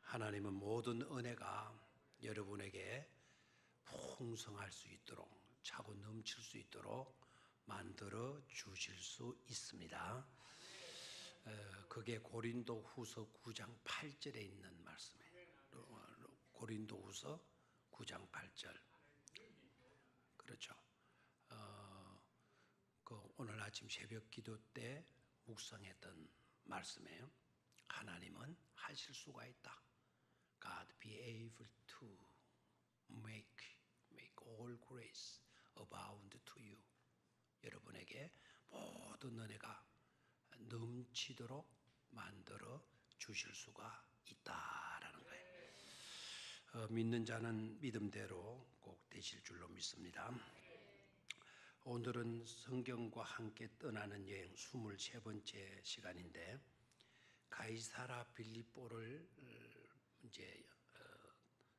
하나님은 모든 은혜가 여러분에게 풍성할 수 있도록, 차고 넘칠 수 있도록 만들어 주실 수 있습니다. 그게 고린도 후서 9장 8절에 있는 말씀이에요. 고린도 후서 9장 8절. 그렇죠. 오늘 아침 새벽 기도 때 묵상했던 말씀이에요. 하나님은 하실 수가 있다. God be able to make all grace abound to you. 여러분에게 모든 은혜가 넘치도록 만들어 주실 수가 있다라는 거예요. 믿는 자는 믿음대로 꼭 되실 줄로 믿습니다. 오늘은 성경과 함께 떠나는 여행 23번째 시간인데 가이사라 빌립보를 이제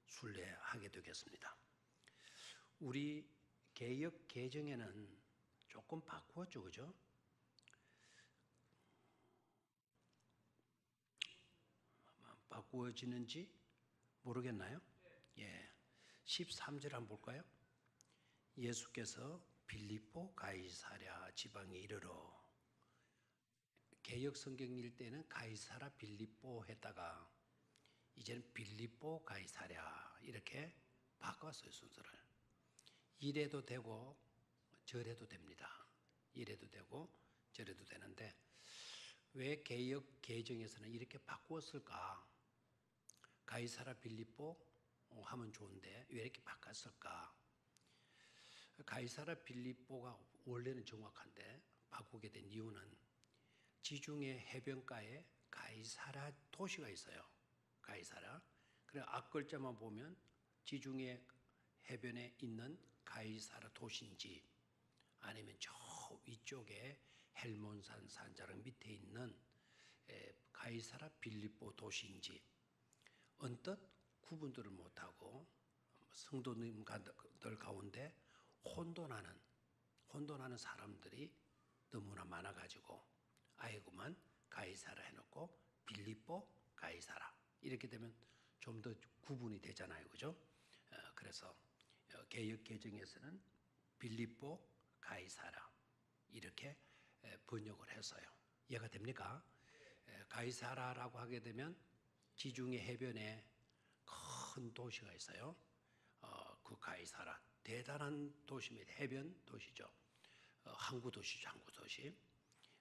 순례하게 되겠습니다. 우리 개역 개정에는 조금 바꾸었죠, 그죠? 바꾸어지는지 모르겠나요? 예, 13절 한번 볼까요? 예수께서 빌립보 가이사랴 지방에 이르러, 개역 성경일 때는 가이사라 빌립보 했다가 이제는 빌립보 가이사랴 이렇게 바꿨어요, 순서를. 이래도 되고 저래도 됩니다. 이래도 되고 저래도 되는데 왜 개역 개정에서는 이렇게 바꾸었을까? 가이사라 빌립보 하면 좋은데 왜 이렇게 바꿨을까? 가이사라 빌립보가 원래는 정확한데 바꾸게 된 이유는 지중해 해변가에 가이사라 도시가 있어요. 가이사라. 그래 앞글자만 보면 지중해 해변에 있는 가이사라 도시인지 아니면 저 위쪽에 헬몬산 산자락 밑에 있는 가이사라 빌립보 도시인지 언뜻 구분들을 못하고 성도님들 가운데 혼돈하는 사람들이 너무나 많아가지고 아이고만 가이사라 해놓고 빌립보 가이사라 이렇게 되면 좀 더 구분이 되잖아요, 그죠? 그래서 개역 개정에서는 빌립보 가이사라 이렇게 번역을 했어요. 이해가 됩니까? 가이사라라고 하게 되면 지중해 해변에 큰 도시가 있어요. 그 가이사라 대단한 도시입니다. 해변 도시죠. 항구 도시죠, 항구 도시.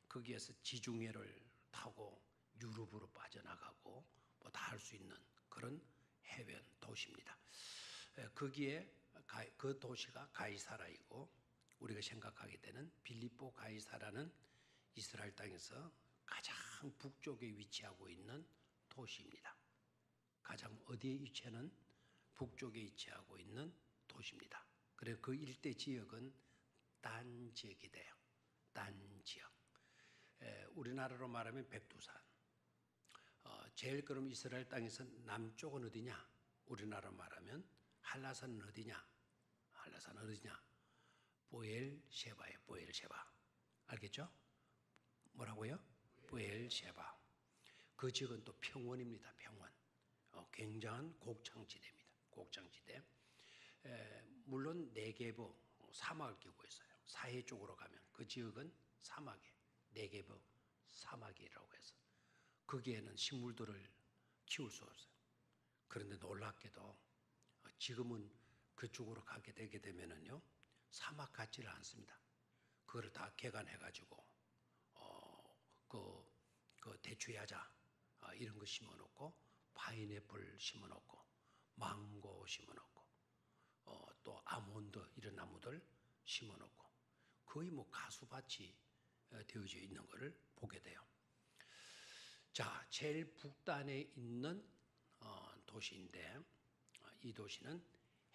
거기에서 지중해를 타고 유럽으로 빠져나가고 뭐 다 할 수 있는 그런 해변 도시입니다. 거기에 그 도시가 가이사라이고 우리가 생각하게 되는 빌립보 가이사라는 이스라엘 땅에서 가장 북쪽에 위치하고 있는 도시입니다. 가장 어디에 위치하는 북쪽에 위치하고 있는 도시입니다. 그래서 그 일대 지역은 딴 지역이 돼요. 딴 지역. 우리나라로 말하면 백두산. 제일 그럼 이스라엘 땅에서 남쪽은 어디냐? 우리나라로 말하면 한라산은 어디냐? 한라산은 어디냐? 보엘셰바예요. 보엘셰바. 알겠죠? 뭐라고요? 보엘셰바. 그 지역은 또 평원입니다. 평원. 굉장한 곡창지대입니다. 곡창지대. 물론 네게브 사막을 끼고 있어요. 사해 쪽으로 가면 그 지역은 사막에 네게브 사막이라고 해서 거기에는 식물들을 키울 수 없어요. 그런데 놀랍게도 지금은 그쪽으로 가게 되게 되면은요 사막 같지를 않습니다. 그거를 다 개간해가지고 그 대추야자 이런 거 심어놓고 파인애플 심어놓고 망고 심어놓고 또 아몬드 이런 나무들 심어놓고 거의 뭐 가수밭이 되어져 있는 것을 보게 돼요. 자, 제일 북단에 있는 도시인데 이 도시는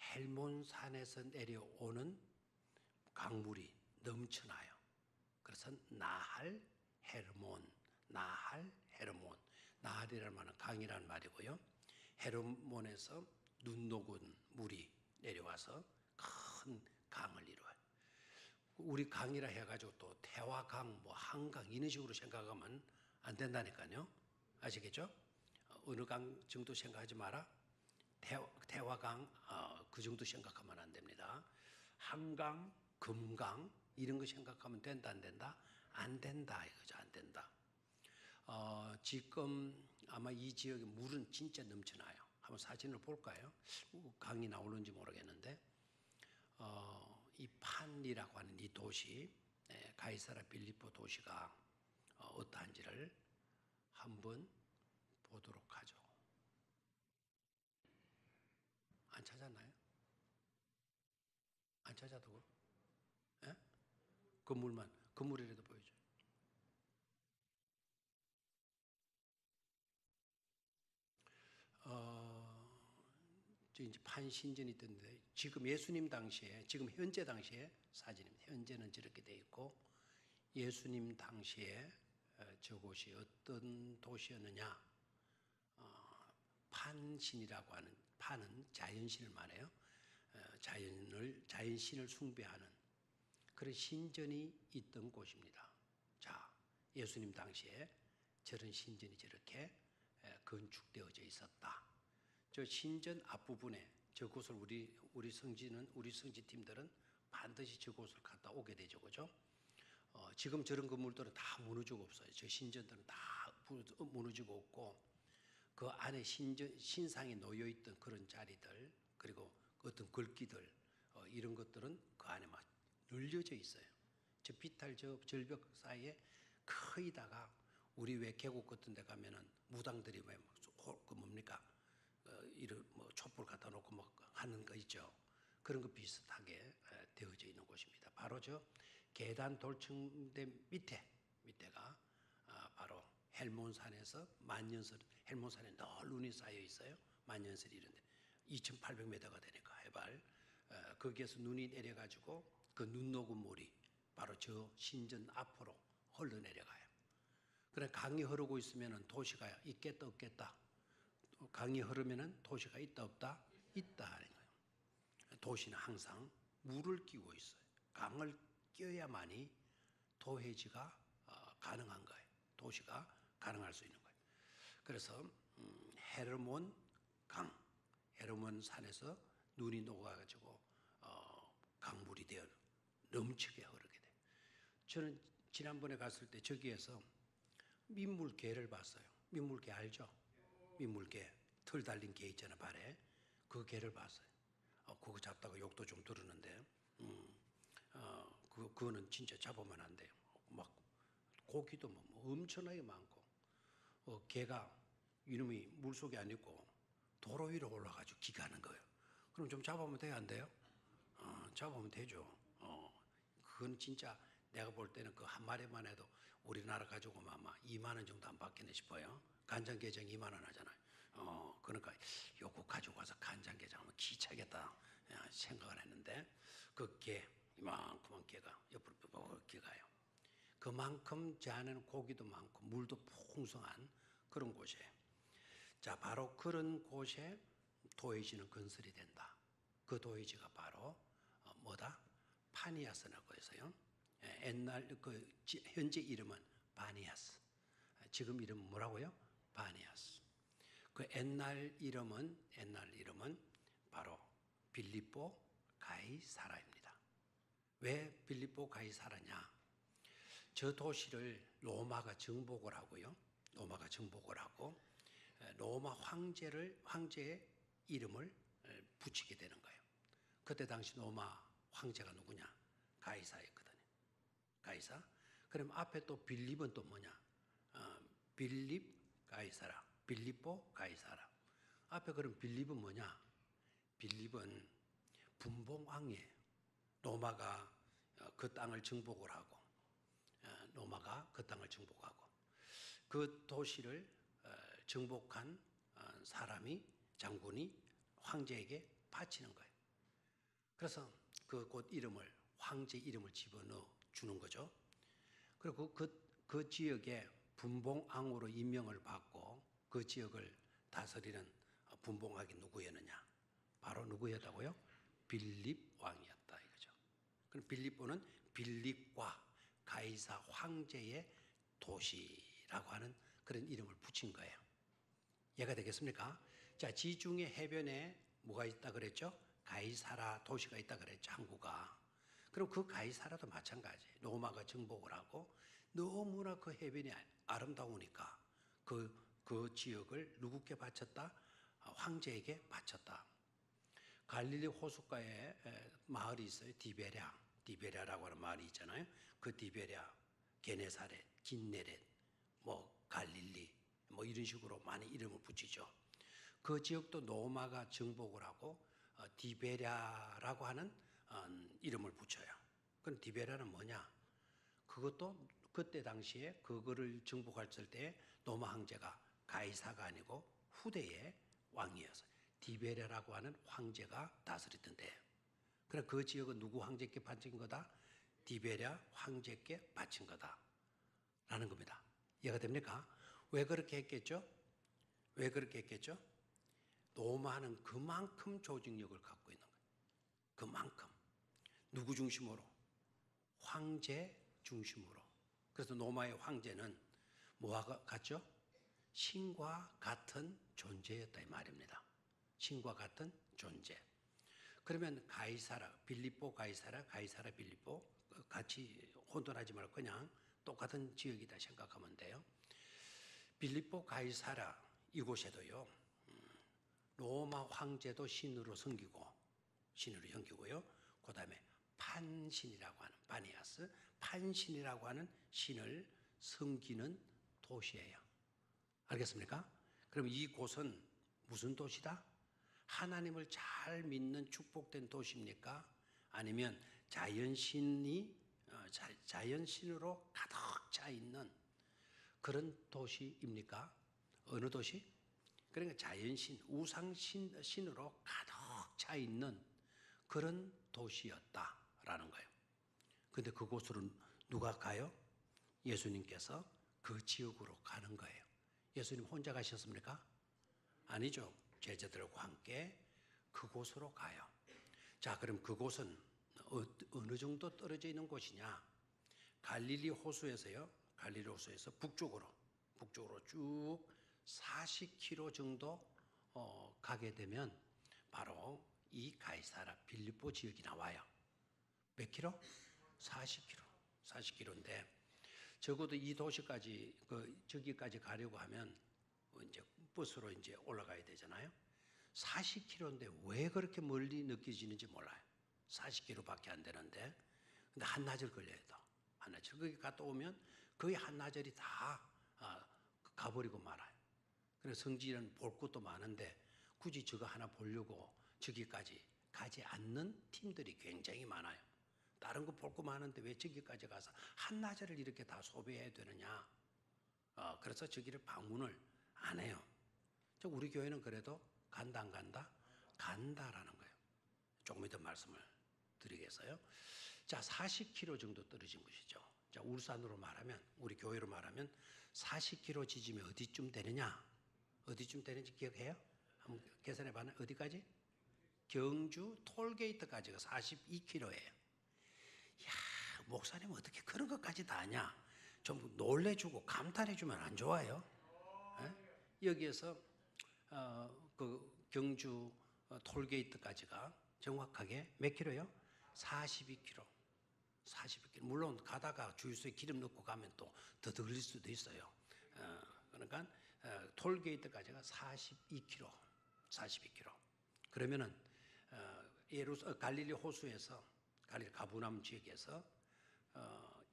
헬몬산에서 내려오는 강물이 넘쳐나요. 그래서 나할 헤르몬, 나할이라는 말은 강이라는 말이고요. 헤르몬에서 눈 녹은 물이 내려와서 큰 강을 이루어요. 우리 강이라 해가지고 또 태화강, 뭐 한강 이런 식으로 생각하면 안 된다니까요. 아시겠죠? 어느 강 정도 생각하지 마라. 태화강 그 정도 생각하면 안 됩니다. 한강, 금강 이런 거 생각하면 된다 안 된다? 안 된다 이거죠. 안 된다. 지금 아마 이 지역에 물은 진짜 넘쳐나요. 한번 사진을 볼까요? 강이 나오는지 모르겠는데 이 판이라고 하는 이 도시, 가이사라 빌립보 도시가 어떠한지를 한번 보도록 하죠. 안 찾았나요? 안 찾아도 예? 건물이라도 보여줘요. 이제 판신전이 있던데 지금 예수님 당시에 지금 현재 당시에 사진입니다. 현재는 저렇게 돼 있고 예수님 당시에 저곳이 어떤 도시였느냐? 판신이라고 하는 판은 자연신을 말해요. 자연신을 숭배하는 그런 신전이 있던 곳입니다. 자, 예수님 당시에 저런 신전이 저렇게 건축되어져 있었다. 저 신전 앞부분에 저곳을 우리 성지팀들은 반드시 저곳을 갔다 오게 되죠, 그죠? 지금 저런 건물들은 다 무너지고 없어요. 저 신전들은 다 무너지고 없고 그 안에 신상이 놓여 있던 그런 자리들 그리고 어떤 글귀들 이런 것들은 그 안에 막 늘려져 있어요. 저 비탈 저 절벽 사이에 거의 다가 우리 왜 계곡 같은 데 가면은 무당들이 왜 그 뭡니까? 이런 뭐 촛불 갖다 놓고 막 하는 거 있죠. 그런 거 비슷하게 되어져 있는 곳입니다. 바로 저 계단 돌층대 밑에가 바로 헬몬산에서 만년설 헬몬산에 늘 눈이 쌓여 있어요. 만년설이 이런데 2,800m가 되니까 해발 거기에서 눈이 내려가지고 그 눈 녹은 물이 바로 저 신전 앞으로 흘러내려가요. 그래 강이 흐르고 있으면 도시가 있겠다 없겠다. 강이 흐르면 도시가 있다 없다? 있다 하는 거예요. 도시는 항상 물을 끼고 있어요. 강을 끼어야만이 도회지가 가능한 거예요. 도시가 가능할 수 있는 거예요. 그래서 헤르몬 강, 헤르몬 산에서 눈이 녹아가지고 강물이 되어 넘치게 흐르게 돼요. 저는 지난번에 갔을 때 저기에서 민물개를 봤어요. 민물개 알죠? 민물개, 털 달린 개 있잖아요, 발에. 그 개를 봤어요. 그거 잡다가 욕도 좀 들었는데, 그거는 진짜 잡으면 안 돼요. 막 고기도 뭐 엄청나게 많고, 개가 이놈이 물속에 안 있고 도로 위로 올라가지고 기가는 거예요. 그럼 좀 잡으면 돼요, 안 돼요? 잡으면 되죠. 그건 진짜 내가 볼 때는 그 한 마리만 해도 우리나라 가지고 아마 2만 원 정도 안 받겠네 싶어요. 간장게장 2만 원 하잖아요. 그러니까 요거 가지고 와서 간장게장 하면 기차겠다 생각을 했는데 그 개, 이만큼한 개가 옆으로 가요. 그만큼 제 안에는 고기도 많고 물도 풍성한 그런 곳이에요. 자, 바로 그런 곳에 도회지는 건설이 된다. 그 도회지가 바로 뭐다? 파니아스라고 해서요. 옛날 현재 이름은 바니아스. 지금 이름은 뭐라고요? 바니아스. 그 옛날 이름은 바로 빌립보 가이사라입니다. 왜 빌립보 가이사라냐? 저 도시를 로마가 정복을 하고요. 로마가 정복을 하고 로마 황제의 이름을 붙이게 되는 거예요. 그때 당시 로마 황제가 누구냐? 가이사였거든요. 가이사. 그럼 앞에 또 빌립은 또 뭐냐? 빌립 가이사라. 빌립보 가이사라. 앞에 그럼 빌립은 뭐냐? 빌립은 분봉왕이에요. 로마가 그 땅을 정복을 하고 로마가 그 땅을 정복하고 그 도시를 정복한 사람이 장군이 황제에게 바치는 거예요. 그래서 그 곳 이름을 황제 이름을 집어넣어 주는 거죠. 그리고 그 지역에 분봉왕으로 임명을 받고 그 지역을 다스리는 분봉왕이 누구였느냐? 바로 누구였다고요? 빌립 왕이었다 이거죠. 그럼 빌립보는 빌립과 가이사 황제의 도시라고 하는 그런 이름을 붙인 거예요. 이해가 되겠습니까? 자, 지중해 해변에 뭐가 있다 그랬죠? 가이사라 도시가 있다 그랬죠, 항구가. 그럼 그 가이사라도 마찬가지. 로마가 정복을 하고 너무나 그 해변이 아름다우니까 그 지역을 누구께 바쳤다? 황제에게 바쳤다. 갈릴리 호숫가에 마을이 있어요. 디베랴라고 하는 마을이 있잖아요. 그 디베랴, 게네사렛, 긴네렛, 뭐 갈릴리, 뭐 이런 식으로 많이 이름을 붙이죠. 그 지역도 로마가 정복을 하고 디베랴라고 하는 이름을 붙여요. 그럼 디베랴는 뭐냐? 그것도 그때 당시에 그거를 정복했을 때 로마 황제가 가이사가 아니고 후대의 왕이어서 디베랴라고 하는 황제가 다스렸던 데예요. 그래서 그 지역은 누구 황제께 바친 거다? 디베랴 황제께 바친 거다라는 겁니다. 이해가 됩니까? 왜 그렇게 했겠죠? 왜 그렇게 했겠죠? 로마는 그만큼 조직력을 갖고 있는 거예요. 그만큼. 누구 중심으로? 황제 중심으로. 그래서 로마의 황제는 뭐와 같죠? 신과 같은 존재였다 이 말입니다. 신과 같은 존재. 그러면 가이사라, 빌립보 가이사라, 가이사라 빌립보 같이 혼돈하지 말고 그냥 똑같은 지역이다 생각하면 돼요. 빌립보 가이사라 이곳에도요. 로마 황제도 신으로 섬기고요. 그 다음에 판신이라고 하는 바니아스, 판신이라고 하는 신을 섬기는 도시예요. 알겠습니까? 그럼 이곳은 무슨 도시다? 하나님을 잘 믿는 축복된 도시입니까? 아니면 자연신으로 가득 차 있는 그런 도시입니까? 어느 도시? 그러니까 자연신, 우상신으로 가득 차 있는 그런 도시였다라는 거예요. 근데 그곳으로 누가 가요? 예수님께서 그 지역으로 가는 거예요. 예수님 혼자 가셨습니까? 아니죠. 제자들과 함께 그곳으로 가요. 자, 그럼 그곳은 어느 정도 떨어져 있는 곳이냐? 갈릴리 호수에서 북쪽으로 쭉 40km 정도 가게 되면 바로 이 가이사라 빌립보 지역이 나와요. 몇 킬로? 40km인데 적어도 이 도시까지 저기까지 가려고 하면 이제 버스로 이제 올라가야 되잖아요. 40km인데 왜 그렇게 멀리 느껴지는지 몰라요. 40km밖에 안 되는데 근데 한나절 걸려요. 한나절 거기 갔다 오면 거의 한나절이 다 가버리고 말아요. 그래서 성지는 볼 것도 많은데 굳이 저거 하나 보려고 저기까지 가지 않는 팀들이 굉장히 많아요. 다른 거 볼 거 많은데 왜 저기까지 가서 한나절을 이렇게 다 소비해야 되느냐. 그래서 저기를 방문을 안 해요. 우리 교회는 그래도 간다 안 간다? 간다라는 거예요. 조금 이따 말씀을 드리겠어요. 자, 40km 정도 떨어진 곳이죠. 자, 울산으로 말하면, 우리 교회로 말하면 40km 지점이 어디쯤 되느냐? 어디쯤 되는지 기억해요? 한번 계산해 봐요. 어디까지? 경주 톨게이트까지가 42km예요. 야, 목사님 어떻게 그런 것까지 다 아냐? 좀 놀래주고 감탄해주면 안 좋아요? 에? 여기에서 그 경주 톨게이트까지가 정확하게 몇 킬로요? 42km. 42km. 물론 가다가 주유소에 기름 넣고 가면 또 더 들릴 수도 있어요. 그러니까 톨게이트까지가 42km. 42km. 그러면은 갈릴리 호수에서 갈릴리 가브나움 지역에서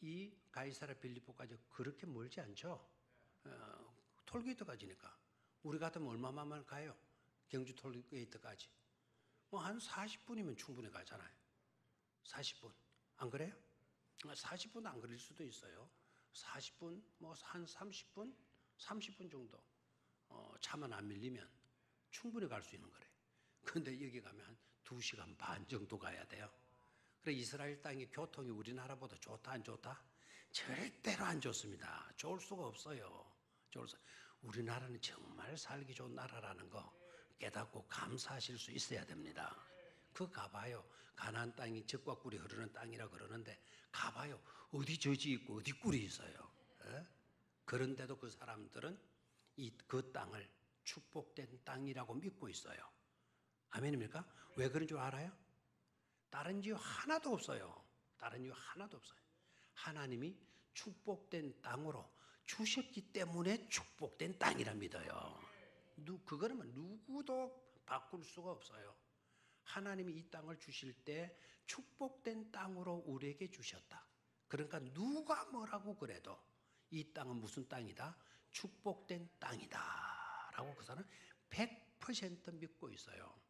이 가이사라 빌립보까지 그렇게 멀지 않죠. 톨게이트까지니까 우리 같으면 얼마만 가요? 경주 톨게이트까지 뭐 한 40분이면 충분히 가잖아요. 40분 안 그래요? 40분 안 걸릴 수도 있어요. 40분 뭐 한 30분 정도 차만 안 밀리면 충분히 갈 수 있는 거래요. 그런데 여기 가면 한 2시간 반 정도 가야 돼요. 그래 이스라엘 땅이 교통이 우리나라보다 좋다 안 좋다? 절대로 안 좋습니다. 좋을 수가 없어요. 우리나라는 정말 살기 좋은 나라라는 거 깨닫고 감사하실 수 있어야 됩니다. 그 가봐요. 가나안 땅이 젖과 꿀이 흐르는 땅이라 그러는데 가봐요. 어디 젖이 있고 어디 꿀이 있어요. 에? 그런데도 그 사람들은 그 땅을 축복된 땅이라고 믿고 있어요. 아멘입니까? 왜 그런 줄 알아요? 다른 이유 하나도 없어요. 다른 이유 하나도 없어요. 하나님이 축복된 땅으로 주셨기 때문에 축복된 땅이라 믿어요. 그거는 누구도 바꿀 수가 없어요. 하나님이 이 땅을 주실 때 축복된 땅으로 우리에게 주셨다. 그러니까 누가 뭐라고 그래도 이 땅은 무슨 땅이다? 축복된 땅이다 라고 그 사람은 100% 믿고 있어요.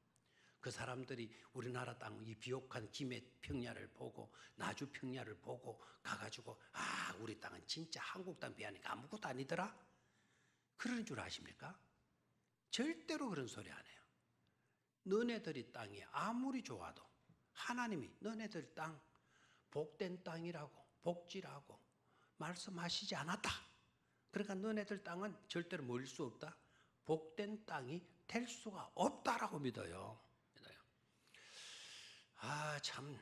그 사람들이 우리나라 땅 이 비옥한 김해 평야를 보고 나주 평야를 보고 가가지고 우리 땅은 진짜 한국 땅 비하니까 아무것도 아니더라? 그러는 줄 아십니까? 절대로 그런 소리 안 해요. 너네들이 땅이 아무리 좋아도 하나님이 너네들 땅 복된 땅이라고 복지라고 말씀하시지 않았다. 그러니까 너네들 땅은 절대로 모일 수 없다. 복된 땅이 될 수가 없다라고 믿어요. 참.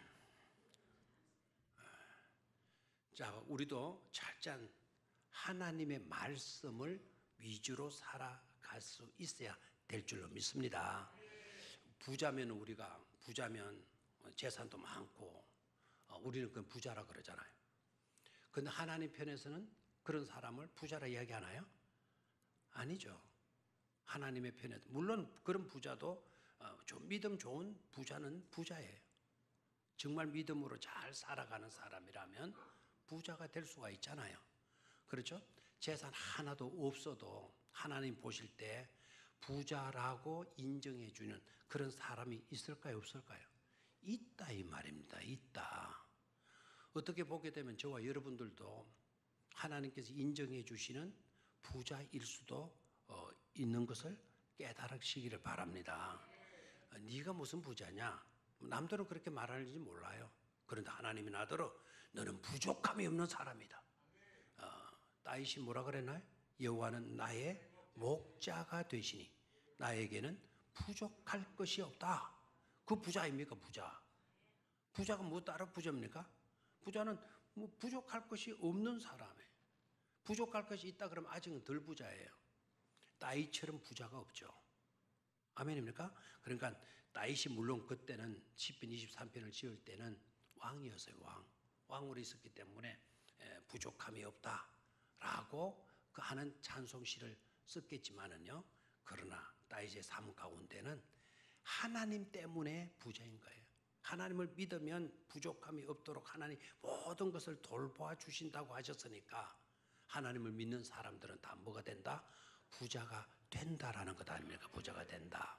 자, 우리도 철저한 하나님의 말씀을 위주로 살아갈 수 있어야 될 줄로 믿습니다. 부자면 재산도 많고 우리는 그건 부자라 그러잖아요. 그런데 하나님 편에서는 그런 사람을 부자라 이야기하나요? 아니죠. 하나님의 편에 물론 그런 부자도 좀 믿음 좋은 부자는 부자예요. 정말 믿음으로 잘 살아가는 사람이라면 부자가 될 수가 있잖아요. 그렇죠? 재산 하나도 없어도 하나님 보실 때 부자라고 인정해 주는 그런 사람이 있을까요? 없을까요? 있다 이 말입니다. 있다. 어떻게 보게 되면 저와 여러분들도 하나님께서 인정해 주시는 부자일 수도 있는 것을 깨달으시기를 바랍니다. 네가 무슨 부자냐? 남들은 그렇게 말하는지 몰라요. 그런데 하나님이 나더러 너는 부족함이 없는 사람이다. 다윗이 뭐라 그랬나요? 여호와는 나의 목자가 되시니 나에게는 부족할 것이 없다. 그 부자입니까? 부자. 부자가 뭐 따로 부자입니까? 부자는 뭐 부족할 것이 없는 사람이에요. 부족할 것이 있다 그러면 아직은 덜 부자예요. 다윗처럼 부자가 없죠. 아멘입니까? 그러니까 다윗이 물론 그때는 시편 23편을 지을 때는 왕이었어요. 왕으로 있었기 때문에 부족함이 없다라고 그 하는 찬송시를 썼겠지만은요. 그러나 다윗의 삶 가운데는 하나님 때문에 부자인 거예요. 하나님을 믿으면 부족함이 없도록 하나님 모든 것을 돌보아 주신다고 하셨으니까 하나님을 믿는 사람들은 다 뭐가 된다? 부자가 된다라는 것 아닙니까? 부자가 된다.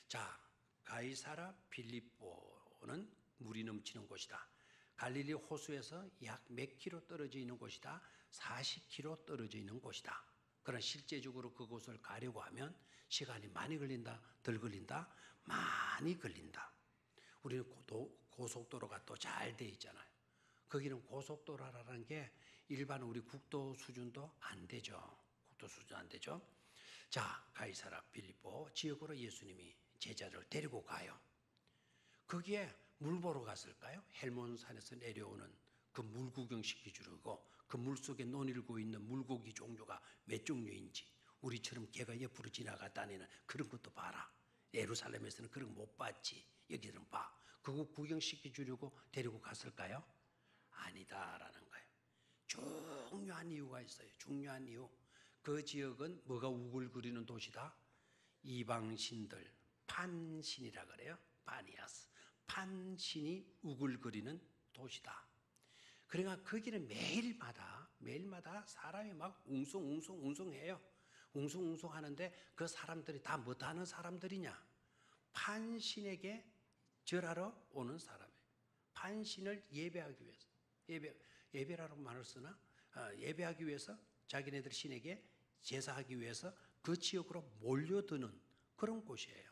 자, 가이사라 빌립보는 물이 넘치는 곳이다. 갈릴리 호수에서 약 몇 킬로 떨어져 있는 곳이다. 40킬로 떨어져 있는 곳이다. 그러나 실제적으로 그곳을 가려고 하면 시간이 많이 걸린다. 덜 걸린다. 많이 걸린다. 우리는 고속도로가 또 잘 돼 있잖아요. 거기는 고속도로라는 게 일반 우리 국도 수준도 안 되죠. 국도 수준 안 되죠. 자, 가이사라 빌립보 지역으로 예수님이 제자를 데리고 가요. 거기에 물 보러 갔을까요? 헬몬산에서 내려오는 그 물 구경시켜주려고 그 물속에 논일고 있는 물고기 종류가 몇 종류인지 우리처럼 개가 옆으로 지나갔다니는 그런 것도 봐라. 예루살렘에서는 그런 거 못 봤지. 여기는 봐. 그거 구경시켜주려고 데리고 갔을까요? 아니다라는 거예요. 중요한 이유가 있어요. 중요한 이유. 그 지역은 뭐가 우글거리는 도시다? 이방신들, 판신이라 그래요. 파니아스. 판신이 우글거리는 도시다. 그러니까 거기는 매일마다 사람이 막 웅성해요. 웅성웅성 하는데 그 사람들이 다 못하는 사람들이냐? 판신에게 절하러 오는 사람이에요. 판신을 예배하기 위해서. 예배라고 말을 쓰나? 예배하기 위해서 자기네들 신에게 제사하기 위해서 그 지역으로 몰려드는 그런 곳이에요.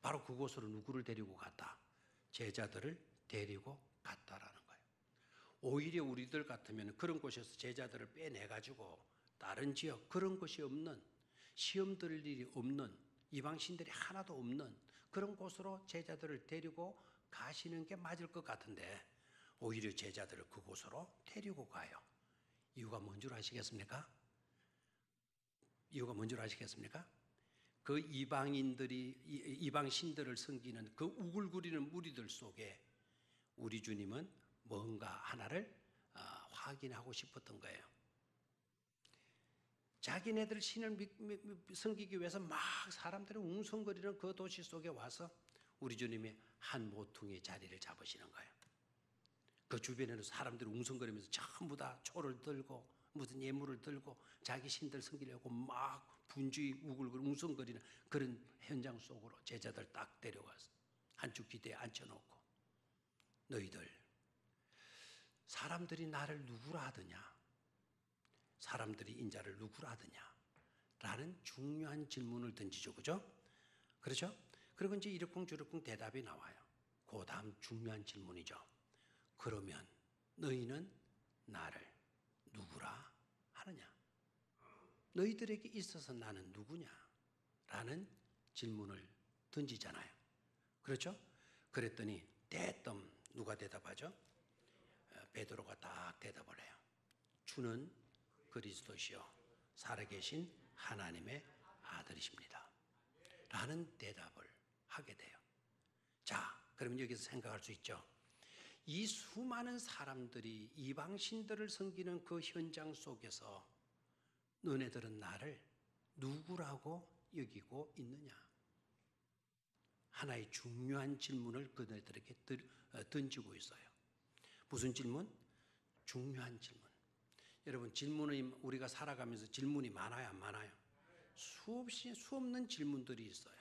바로 그곳으로 누구를 데리고 갔다? 제자들을 데리고 갔다라는 거예요. 오히려 우리들 같으면 그런 곳에서 제자들을 빼내가지고 다른 지역 그런 곳이 없는 시험 들을 일이 없는 이방신들이 하나도 없는 그런 곳으로 제자들을 데리고 가시는 게 맞을 것 같은데 오히려 제자들을 그곳으로 데리고 가요. 이유가 뭔 줄 아시겠습니까? 이유가 뭔 줄 아시겠습니까? 그 이방 신들을 섬기는 그 우글거리는 무리들 속에 우리 주님은 뭔가 하나를 확인하고 싶었던 거예요. 자기네들 신을 섬기기 위해서 막 사람들이 웅성거리는 그 도시 속에 와서 우리 주님이 한 모퉁이의 자리를 잡으시는 거예요. 그 주변에는 사람들이 웅성거리면서 전부 다 초를 들고 무슨 예물을 들고 자기 신들 섬기려고 막 분주히 우글거리고 웅성거리는 그런 현장 속으로 제자들 딱 데려가서 한쪽 기대에 앉혀놓고 너희들 사람들이 나를 누구라 하더냐? 사람들이 인자를 누구라 하더냐? 라는 중요한 질문을 던지죠. 그죠? 그렇죠? 그리고 이제 이러쿵저러쿵 대답이 나와요. 그 다음 중요한 질문이죠. 그러면 너희는 나를 누구라 하느냐? 너희들에게 있어서 나는 누구냐? 라는 질문을 던지잖아요. 그렇죠? 그랬더니 대뜸 누가 대답하죠? 베드로가 딱 대답을 해요. 주는 그리스도시요 살아계신 하나님의 아들이십니다. 라는 대답을 하게 돼요. 자, 그러면 여기서 생각할 수 있죠. 이 수많은 사람들이 이방신들을 섬기는 그 현장 속에서 너네들은 나를 누구라고 여기고 있느냐? 하나의 중요한 질문을 그들에게 던지고 있어요. 무슨 질문? 중요한 질문. 여러분, 질문이 우리가 살아가면서 질문이 많아요, 안 많아요? 수 없는 질문들이 있어요.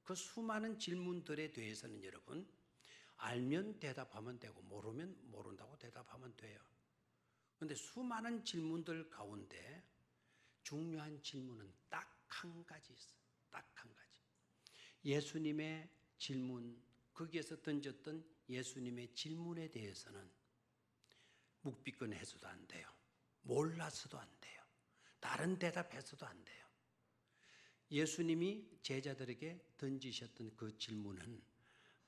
그 수많은 질문들에 대해서는 여러분, 알면 대답하면 되고 모르면 모른다고 대답하면 돼요. 그런데 수많은 질문들 가운데 중요한 질문은 딱 한 가지 있어요. 딱 한 가지. 예수님의 질문, 거기에서 던졌던 예수님의 질문에 대해서는 묵비권해서도 안 돼요. 몰라서도 안 돼요. 다른 대답해서도 안 돼요. 예수님이 제자들에게 던지셨던 그 질문은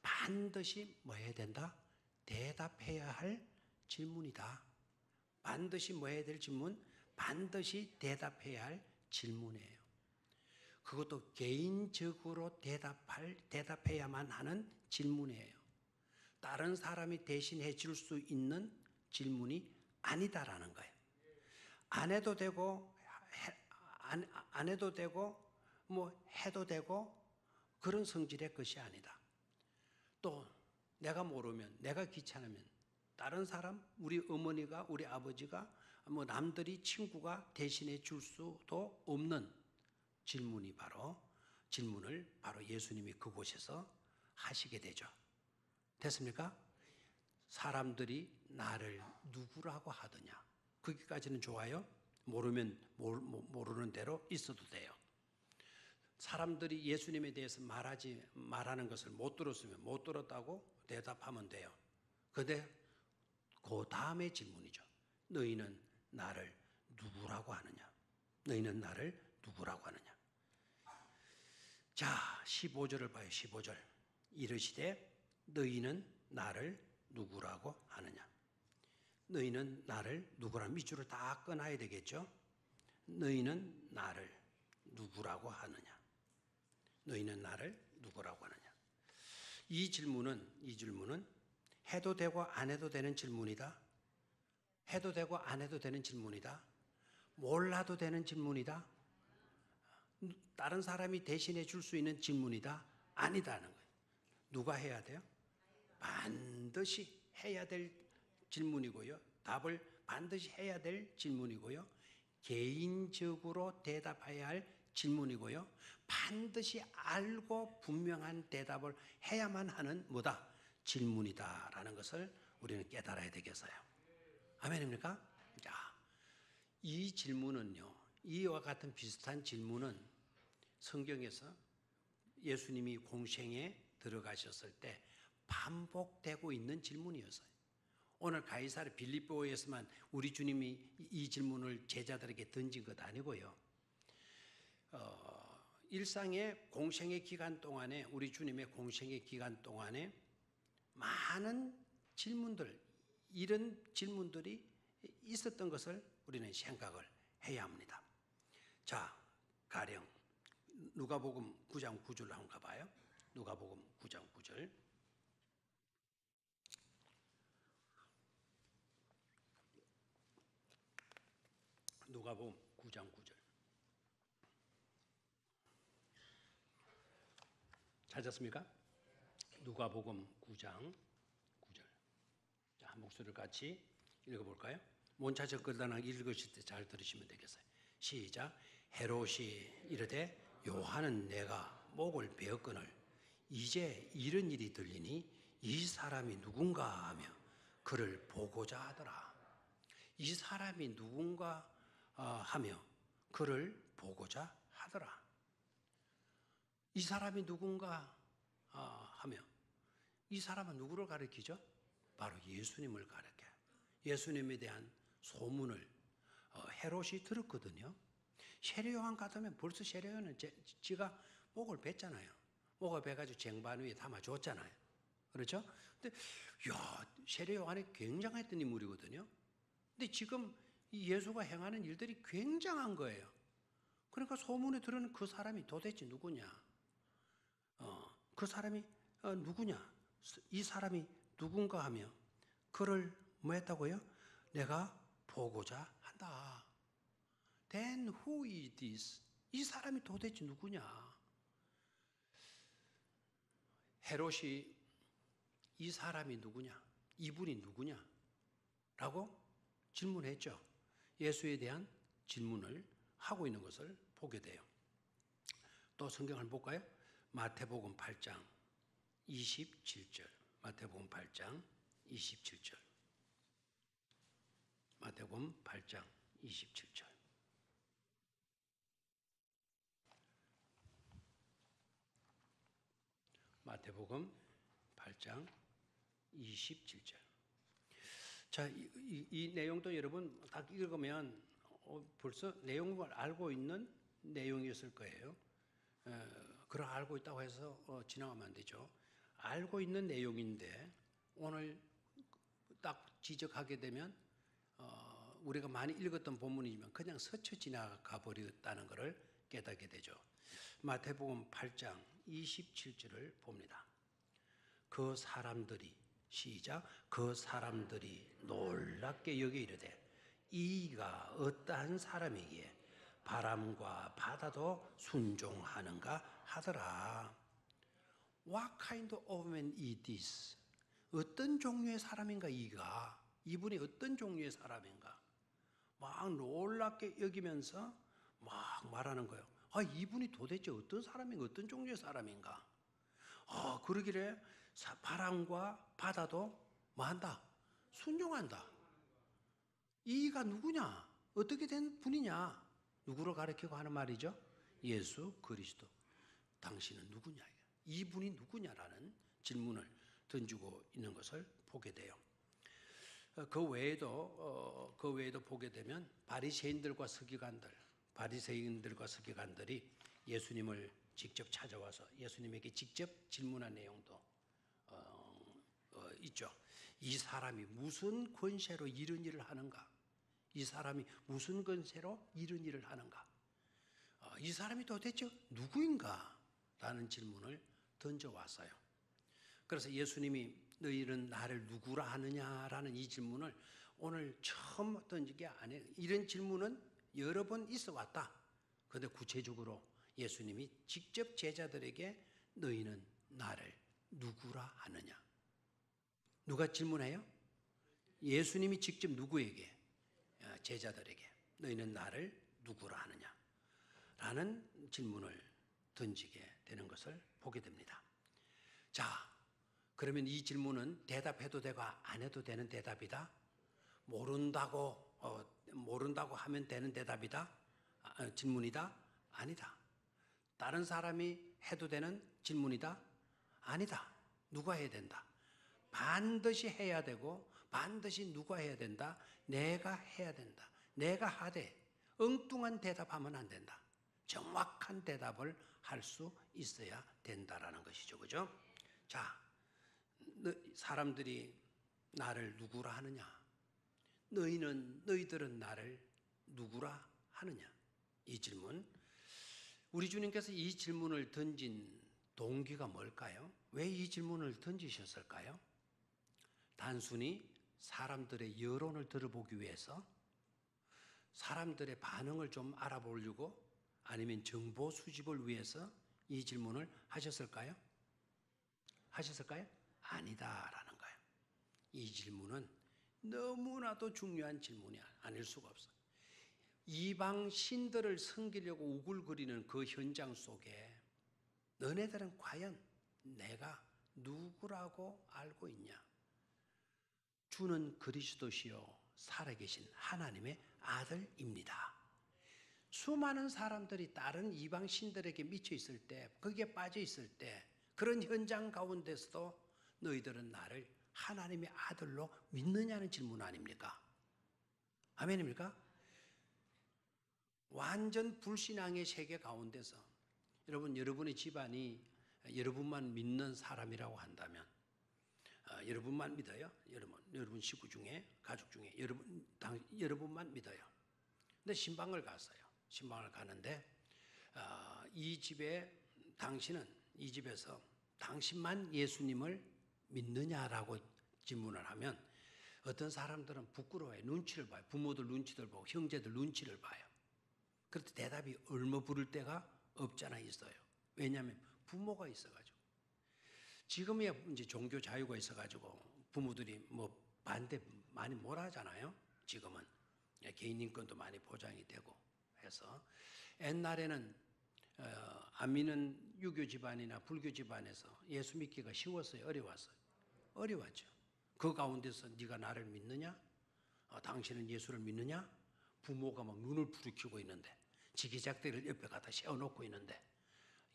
반드시 뭐 해야 된다? 대답해야 할 질문이다. 반드시 뭐 해야 될 질문? 반드시 대답해야 할 질문이에요. 그것도 개인적으로 대답해야만 하는 질문이에요. 다른 사람이 대신해 줄 수 있는 질문이 아니다라는 거예요. 안 해도 되고, 안 해도 되고, 뭐 해도 되고, 그런 성질의 것이 아니다. 또 내가 모르면, 내가 귀찮으면 다른 사람, 우리 어머니가, 우리 아버지가, 뭐 남들이 친구가 대신해 줄 수도 없는 질문을 바로 예수님이 그곳에서 하시게 되죠. 됐습니까? 사람들이 나를 누구라고 하더냐? 거기까지는 좋아요. 모르면 모르는 대로 있어도 돼요. 사람들이 예수님에 대해서 말하는 것을 못 들었으면 못 들었다고 대답하면 돼요. 그런데 그 다음에 질문이죠. 너희는 나를 누구라고 하느냐? 너희는 나를 누구라고 하느냐? 자, 15절을 봐요. 15절. 이르시되 너희는 나를 누구라고 하느냐? 너희는 나를 누구라? 밑줄을 다 끊어야 되겠죠? 너희는 나를 누구라고 하느냐? 너희는 나를 누구라고 하느냐? 이 질문은 해도 되고 안 해도 되는 질문이다. 해도 되고 안 해도 되는 질문이다. 몰라도 되는 질문이다. 다른 사람이 대신해 줄 수 있는 질문이다. 아니다는 거예요. 누가 해야 돼요? 반드시 해야 될 질문이고요. 답을 반드시 해야 될 질문이고요. 개인적으로 대답해야 할 질문이고요. 반드시 알고 분명한 대답을 해야만 하는 뭐다? 질문이다라는 것을 우리는 깨달아야 되겠어요. 아멘입니까? 자, 이 질문은요. 이와 같은 비슷한 질문은 성경에서 예수님이 공생에 들어가셨을 때 반복되고 있는 질문이었어요. 오늘 가이사랴 빌립보에서만 우리 주님이 이 질문을 제자들에게 던진 것 아니고요. 일상의 공생의 기간 동안에 우리 주님의 공생의 기간 동안에 많은 질문들, 이런 질문들이 있었던 것을 우리는 생각을 해야 합니다. 자, 가령 누가복음 9장 9절 한번 가봐요. 누가복음 9장 9절. 누가복음 9장 9절. 찾았습니까? 누가복음 9장 9절. 자, 목소리를 같이 읽어볼까요? 못 찾았거나 읽으실 때 잘 들으시면 되겠어요. 시작. 헤롯이 이르되 요한은 내가 목을 베었거늘 이제 이런 일이 들리니 이 사람이 누군가 하며 그를 보고자 하더라. 이 사람이 누군가 하며 그를 보고자 하더라. 이 사람이 누군가 하며 이 사람은 누구를 가리키죠? 바로 예수님을 가리켜요. 예수님에 대한 소문을 헤롯이 들었거든요. 세례요한 같으면 벌써 세례요한은 지가 목을 뱉잖아요. 목을 베가지고 쟁반 위에 담아줬잖아요. 그렇죠? 근데 세례요한이 굉장했던 인물이거든요. 근데 지금 이 예수가 행하는 일들이 굉장한 거예요. 그러니까 소문에 들은 그 사람이 도대체 누구냐? 그 사람이 누구냐? 이 사람이 누군가 하며 그를 뭐 했다고요? 내가 보고자 한다. Then who is this? 이 사람이 도대체 누구냐? 헤롯이 이 사람이 누구냐? 이분이 누구냐? 라고 질문했죠. 예수에 대한 질문을 하고 있는 것을 보게 돼요. 또 성경을 볼까요? 마태복음 8장 27절. 마태복음 8장 27절. 마태복음 8장 27절. 마태복음 8장 27절. 자, 이 내용도 여러분 딱 읽으면 벌써 내용을 알고 있는 내용이었을 거예요. 그걸 알고 있다고 해서 지나가면 안 되죠. 알고 있는 내용인데 오늘 딱 지적하게 되면 우리가 많이 읽었던 본문이지만 그냥 스쳐 지나가 버렸다는 것을 깨닫게 되죠. 마태복음 8장 27절을 봅니다. 그 사람들이 시작. 그 사람들이 놀랍게 여겨 이르되 이가 어떠한 사람이기에 바람과 바다도 순종하는가 하더라. What kind of man is this? 어떤 종류의 사람인가 이가? 이분이 어떤 종류의 사람인가? 막 놀랍게 여기면서 막 말하는 거예요. 이분이 도대체 어떤 사람인가? 어떤 종류의 사람인가? 그러기래 바람과 바다도 뭐 한다? 순종한다. 이가 누구냐? 어떻게 된 분이냐? 누구를 가리키고 하는 말이죠? 예수 그리스도. 당신은 누구냐? 이분이 누구냐라는 질문을 던지고 있는 것을 보게 돼요. 그 외에도 보게 되면 바리새인들과 서기관들이 예수님을 직접 찾아와서 예수님에게 직접 질문한 내용도 있죠. 이 사람이 무슨 권세로 이런 일을 하는가? 이 사람이 무슨 권세로 이런 일을 하는가? 이 사람이 도대체 누구인가? 라는 질문을 던져왔어요. 그래서 예수님이 너희는 나를 누구라 하느냐라는 이 질문을 오늘 처음 던지게 아니에요. 이런 질문은 여러 번 있어 왔다. 그런데 구체적으로 예수님이 직접 제자들에게 너희는 나를 누구라 하느냐? 누가 질문해요? 예수님이 직접 누구에게? 제자들에게 너희는 나를 누구라 하느냐? 라는 질문을 던지게 되는 것을 보게 됩니다. 자, 그러면 이 질문은 대답해도 되고 안 해도 되는 대답이다? 모른다고 하면 되는 대답이다? 질문이다? 아니다. 다른 사람이 해도 되는 질문이다? 아니다. 누가 해야 된다? 반드시 해야 되고 반드시 누가 해야 된다? 내가 해야 된다. 내가 하되 엉뚱한 대답하면 안 된다. 정확한 대답을 할 수 있어야 된다라는 것이죠. 그죠? 자, 사람들이 나를 누구라 하느냐? 너희들은 나를 누구라 하느냐? 이 질문. 우리 주님께서 이 질문을 던진 동기가 뭘까요? 왜 이 질문을 던지셨을까요? 단순히 사람들의 여론을 들어보기 위해서, 사람들의 반응을 좀 알아보려고, 아니면 정보 수집을 위해서 이 질문을 하셨을까요? 아니다라는 거예요. 이 질문은 너무나도 중요한 질문이 아닐 수가 없어요. 이방 신들을 섬기려고 우글거리는 그 현장 속에 너네들은 과연 내가 누구라고 알고 있냐? 주는 그리스도시요 살아계신 하나님의 아들입니다. 수많은 사람들이 다른 이방 신들에게 미쳐 있을 때, 거기에 빠져 있을 때, 그런 현장 가운데서도 너희들은 나를 하나님의 아들로 믿느냐는 질문 아닙니까? 아멘입니까? 완전 불신앙의 세계 가운데서 여러분의 집안이 여러분만 믿는 사람이라고 한다면, 여러분만 믿어요. 여러분 식구 중에, 가족 중에 여러분만 믿어요. 근데 신방을 갔어요. 신방을 가는데 이 집에서 당신만 예수님을 믿느냐라고 질문을 하면 어떤 사람들은 부끄러워요. 눈치를 봐요. 부모들 눈치를 보고 형제들 눈치를 봐요. 그래도 대답이 얼마 부를 때가 없잖아 있어요. 왜냐하면 부모가 있어가지고. 지금이야 이제 종교 자유가 있어가지고 부모들이 뭐 반대 많이 못 하잖아요. 지금은 개인 인권도 많이 보장이 되고 해서. 옛날에는 안 믿는 유교 집안이나 불교 집안에서 예수 믿기가 쉬웠어요? 어려웠죠. 그 가운데서 네가 나를 믿느냐? 당신은 예수를 믿느냐? 부모가 막 눈을 부르키고 있는데, 지기작대를 옆에 갖다 세워놓고 있는데,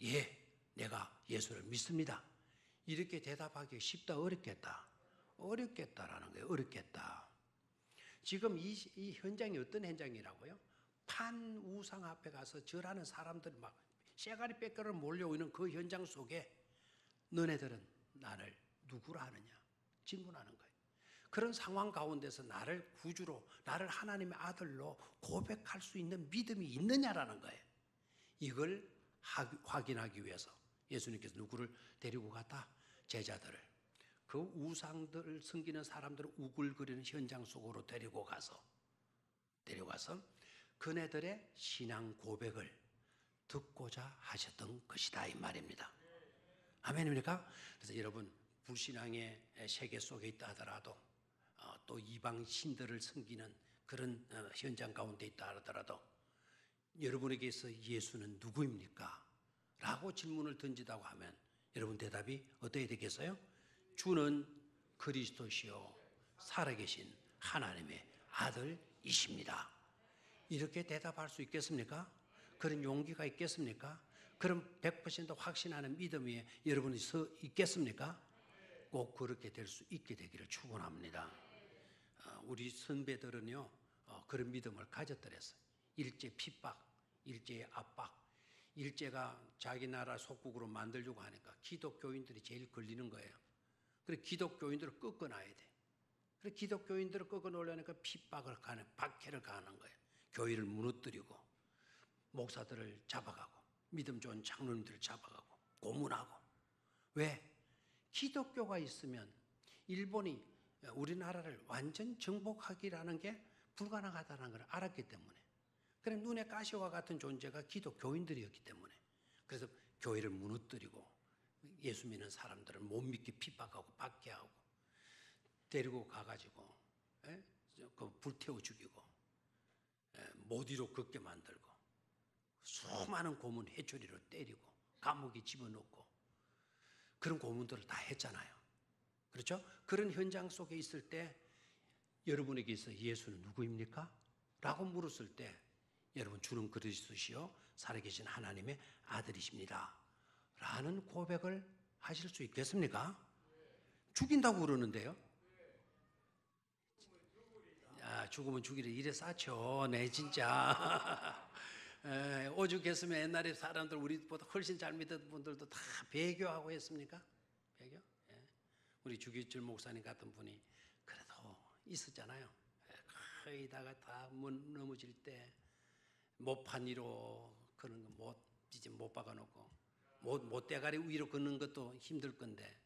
예, 내가 예수를 믿습니다. 이렇게 대답하기 쉽다, 어렵겠다? 어렵겠다라는 거예요. 어렵겠다. 지금 이 현장이 어떤 현장이라고요? 판우상 앞에 가서 절하는 사람들 막 쇠가리 빽가를 몰려오는 그 현장 속에 너네들은 나를 누구라 하느냐? 질문하는 거예요. 그런 상황 가운데서 나를 구주로, 나를 하나님의 아들로 고백할 수 있는 믿음이 있느냐라는 거예요. 이걸 확인하기 위해서 예수님께서 누구를 데리고 갔다? 제자들을. 그 우상들을 섬기는 사람들을 우글거리는 현장 속으로 데려가서 그네들의 신앙 고백을 듣고자 하셨던 것이다 이 말입니다. 아멘입니까? 그래서 여러분, 불신앙의 세계 속에 있다 하더라도, 또 이방 신들을 섬기는 그런 현장 가운데 있다 하더라도 여러분에게서 예수는 누구입니까? 라고 질문을 던지다고 하면 여러분 대답이 어떻게 되겠어요? 주는 그리스도시요 살아계신 하나님의 아들이십니다. 이렇게 대답할 수 있겠습니까? 그런 용기가 있겠습니까? 그런 100% 확신하는 믿음이 여러분이 있겠습니까? 꼭 그렇게 될 수 있게 되기를 축원합니다. 우리 선배들은요 그런 믿음을 가졌더랬어요. 일제 핍박, 일제의 압박, 일제가 자기 나라 속국으로 만들려고 하니까 기독교인들이 제일 걸리는 거예요. 그래서 기독교인들을 꺾어놔야 돼. 그래서 기독교인들을 꺾어놓으려니까 핍박을 가는, 박해를 가하는 거예요. 교회를 무너뜨리고 목사들을 잡아가고 믿음 좋은 장로님들을 잡아가고 고문하고. 왜? 기독교가 있으면 일본이 우리나라를 완전 정복하기라는 게 불가능하다는 걸 알았기 때문에, 그래 눈에 가시와 같은 존재가 기독교인들이었기 때문에, 그래서 교회를 무너뜨리고 예수 믿는 사람들을 못 믿게 핍박하고 박해하고 데리고 가가지고 불태워 죽이고 못 이루 걷게 만들고 수많은 고문 해초리로 때리고 감옥에 집어넣고 그런 고문들을 다 했잖아요. 그렇죠? 그런 현장 속에 있을 때 여러분에게서 예수는 누구입니까? 라고 물었을 때 여러분 주는 그리스도시요 살아계신 하나님의 아들이십니다 라는 고백을 하실 수 있겠습니까? 죽인다고 그러는데요. 죽으면 죽이래 이래 싸죠. 네 진짜. 오죽했으면 옛날에 사람들 우리보다 훨씬 잘 믿던 분들도 다 배교하고 했습니까? 배교? 우리 주기철 목사님 같은 분이 그래도 있었잖아요. 거의 다가 다 넘어질 때 모판 위로 그런 거 못 이제 못 박아놓고 못대가리 위로 걷는 것도 힘들 건데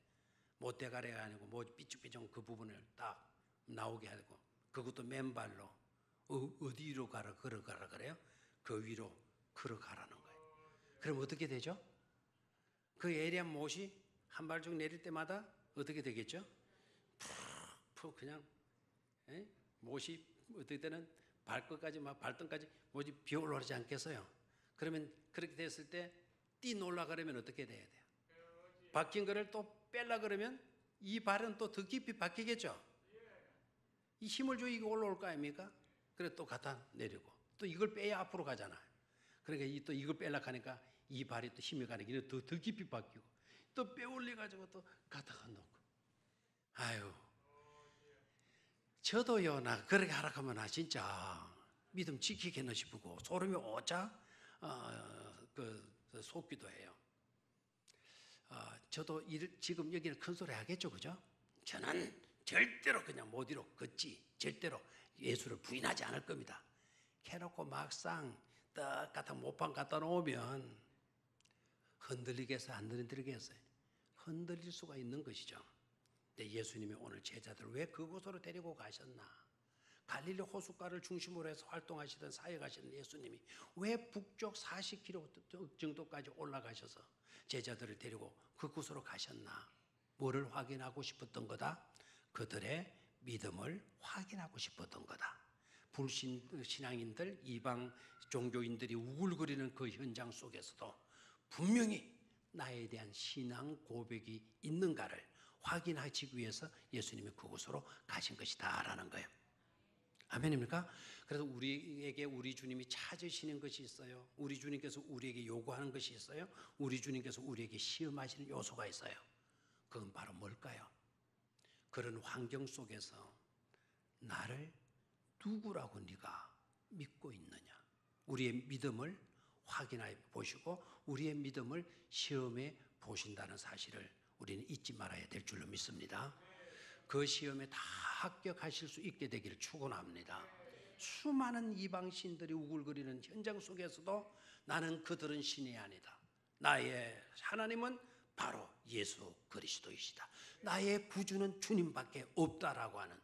못대가리가 아니고 삐쭉삐쭉 그 부분을 딱 나오게 하고 그것도 맨발로 어디로 걸어가라 그래요? 그 위로 걸어가라는 거예요. 그럼 어떻게 되죠? 그 예리한 못이 한 발짝 내릴 때마다 어떻게 되겠죠? 푹 그냥 못이 어떨 때는 발끝까지 막 발등까지 못이 비올라오지 않겠어요? 그러면 그렇게 됐을 때 뛰 올라가려면 어떻게 돼야 돼요? 박힌 거를 또 빼려 그러면 이 발은 또 더 깊이 박히겠죠? 이 힘을 줘 이거 올라올 거 아닙니까? 그래 또 갖다 내리고 또 이걸 빼야 앞으로 가잖아요. 그러니까 또 이걸 빼려고 하니까 이 발이 또 힘이 가니까 더 깊이 박히고 또 빼올려가지고 또 갖다가 놓고 아유 저도요 나 그렇게 하라고 하면 나 진짜 믿음 지키겠나 싶고 소름이 오자 속기도 해요. 저도 지금 여기는 큰 소리 하겠죠, 그죠? 저는 절대로 그냥 못 이뤄 걷지 절대로 예수를 부인하지 않을 겁니다. 해놓고 막상 똑같은 못방 갖다 놓으면 흔들리겠어요, 안 흔들리겠어요? 흔들릴 수가 있는 것이죠. 근데 예수님이 오늘 제자들을 왜 그곳으로 데리고 가셨나? 갈릴리 호숫가를 중심으로 해서 활동하시던 사역하시던 예수님이 왜 북쪽 40km 정도까지 올라가셔서 제자들을 데리고 그곳으로 가셨나? 뭐를 확인하고 싶었던 거다? 그들의 믿음을 확인하고 싶었던 거다. 불신앙인들, 이방 종교인들이 우글거리는 그 현장 속에서도 분명히 나에 대한 신앙 고백이 있는가를 확인하기 위해서 예수님이 그곳으로 가신 것이다라는 거예요. 아멘입니까? 그래서 우리에게 우리 주님이 찾으시는 것이 있어요. 우리 주님께서 우리에게 요구하는 것이 있어요. 우리 주님께서 우리에게 시험하시는 요소가 있어요. 그건 바로 뭘까요? 그런 환경 속에서 나를 누구라고 네가 믿고 있느냐? 우리의 믿음을 확인해 보시고 우리의 믿음을 시험해 보신다는 사실을 우리는 잊지 말아야 될 줄로 믿습니다. 그 시험에 다 합격하실 수 있게 되기를 축원합니다. 수많은 이방신들이 우글거리는 현장 속에서도 나는 그들은 신이 아니다. 나의 하나님은 바로 예수 그리스도이시다. 나의 구주는 주님밖에 없다라고 하는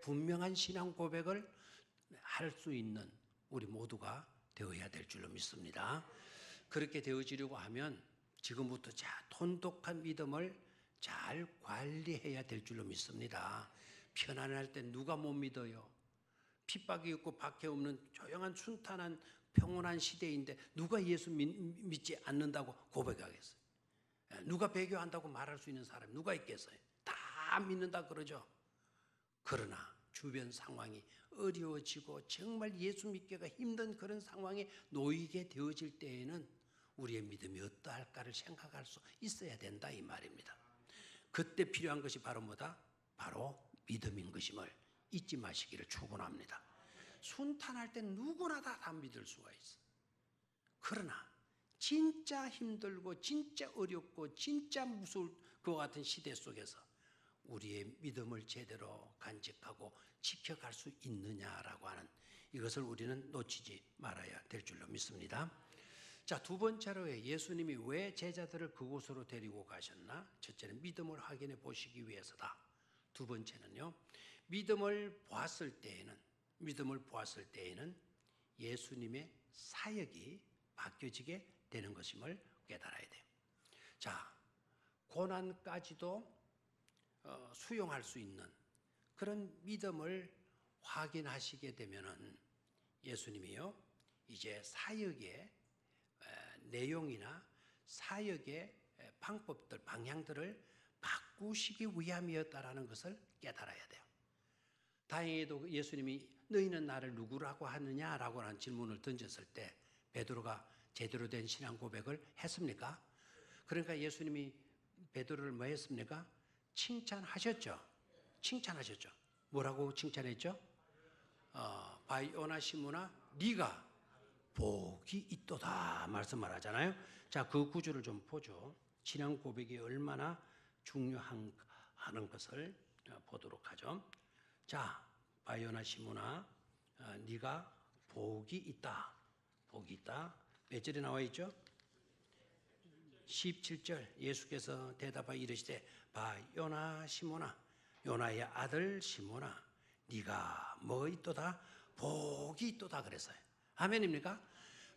분명한 신앙 고백을 할 수 있는 우리 모두가 되어야 될 줄로 믿습니다. 그렇게 되어지려고 하면 지금부터 돈독한 믿음을 잘 관리해야 될 줄로 믿습니다. 편안할 때 누가 못 믿어요? 핍박이 없고 박해 없는 조용한 순탄한 평온한 시대인데 누가 예수 믿지 않는다고 고백하겠어요? 누가 배교한다고 말할 수 있는 사람이 누가 있겠어요? 다 믿는다 그러죠. 그러나 주변 상황이 어려워지고 정말 예수 믿기가 힘든 그런 상황에 놓이게 되어질 때에는 우리의 믿음이 어떠할까를 생각할 수 있어야 된다 이 말입니다. 그때 필요한 것이 바로 뭐다? 바로 믿음인 것임을 잊지 마시기를 축원합니다. 순탄할 때 누구나 다 믿을 수가 있어. 그러나 진짜 힘들고 진짜 어렵고 진짜 무서울 것 같은 시대 속에서 우리의 믿음을 제대로 간직하고 지켜갈 수 있느냐라고 하는 이것을 우리는 놓치지 말아야 될 줄로 믿습니다. 자, 두 번째로 예수님이 왜 제자들을 그곳으로 데리고 가셨나? 첫째는 믿음을 확인해 보시기 위해서다. 두 번째는요, 믿음을 보았을 때에는 예수님의 사역이 바뀌어지게 되는 것임을 깨달아야 돼요. 자, 고난까지도 수용할 수 있는 그런 믿음을 확인하시게 되면은 예수님이요, 이제 사역의 내용이나 사역의 방법들, 방향들을 바꾸시기 위함이었다라는 것을 깨달아야 돼요. 다행히도 예수님이 너희는 나를 누구라고 하느냐라고 하는 질문을 던졌을 때 베드로가 제대로 된 신앙 고백을 했습니까? 그러니까 예수님이 베드로를 뭐 했습니까? 칭찬하셨죠. 칭찬하셨죠. 뭐라고 칭찬했죠? 바요나 시므나 네가 복이 있도다 말씀을 하잖아요. 자, 그 구절을 좀 보죠. 신앙 고백이 얼마나 중요한 하는 것을 보도록 하죠. 자, 바요나 시므나 네가 복이 있다. 복이 있다. 몇 절에 나와 있죠? 17절 예수께서 대답하여 이르시되 봐 요나 시몬아 요나의 아들 시몬아 네가 뭐 있도다 복이 있도다 그랬어요. 아멘입니까?